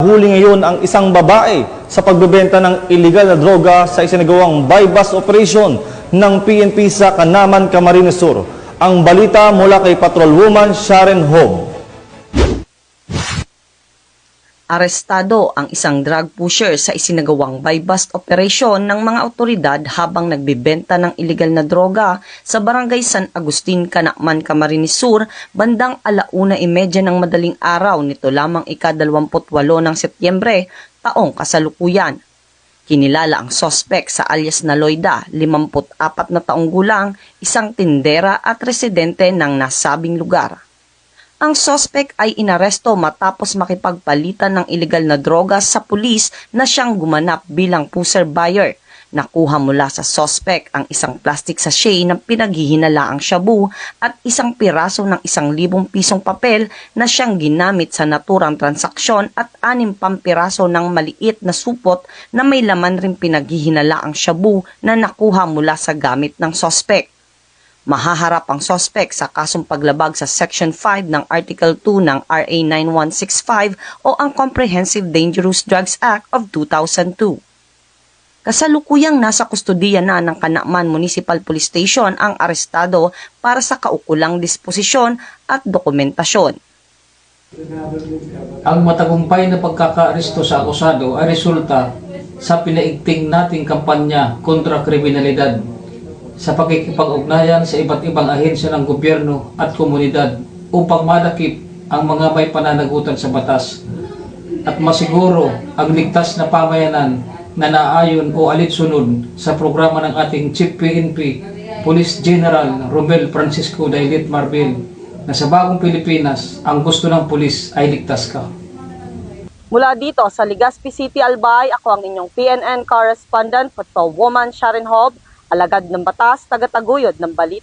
Huli ngayon ang isang babae sa pagbebenta ng iligal na droga sa isinagawang buy-bust operation ng PNP sa Kanaman, Camarines Sur. Ang balita mula kay Patrolwoman Sharon Hob. Arestado ang isang drug pusher sa isinagawang buy-bust operation ng mga otoridad habang nagbebenta ng iligal na droga sa Barangay San Agustin, Kanaman, Camarines Sur, bandang 1:30 ng madaling araw nito lamang ika-28 ng Setyembre, taong kasalukuyan. Kinilala ang sospek sa alias na Loida, 54 na taong gulang, isang tindera at residente ng nasabing lugar. Ang sospek ay inaresto matapos makipagpalitan ng iligal na droga sa pulis na siyang gumanap bilang pusher buyer. Nakuha mula sa sospek ang isang plastic sachet ng pinaghihinalaang shabu at isang piraso ng 1,000 pisong papel na siyang ginamit sa naturang transaksyon at 6 pampiraso ng maliit na supot na may laman ring pinaghihinalaang shabu na nakuha mula sa gamit ng sospek. Mahaharap ang sospek sa kasong paglabag sa Section 5 ng Article 2 ng RA 9165 o ang Comprehensive Dangerous Drugs Act of 2002. Kasalukuyang nasa kustodiya na ng Kanaman Municipal Police Station ang arestado para sa kaukulang disposisyon at dokumentasyon. Ang matagumpay na pagkakaaresto sa akusado ay resulta sa pinaigting nating kampanya kontra kriminalidad sa pakikipag-ugnayan sa iba't ibang ahensya ng gobyerno at komunidad upang madakip ang mga may pananagutan sa batas at masiguro ang ligtas na pamayanan na naayon o alinsunod sa programa ng ating Chief PNP, Police General Romel Francisco Dailit Marbil na sa bagong Pilipinas, ang gusto ng pulis ay ligtas ka. Mula dito sa Legazpi City, Albay, ako ang inyong PNN correspondent, Patrolwoman Sharon Hob, alagad ng batas, tagataguyod ng balita.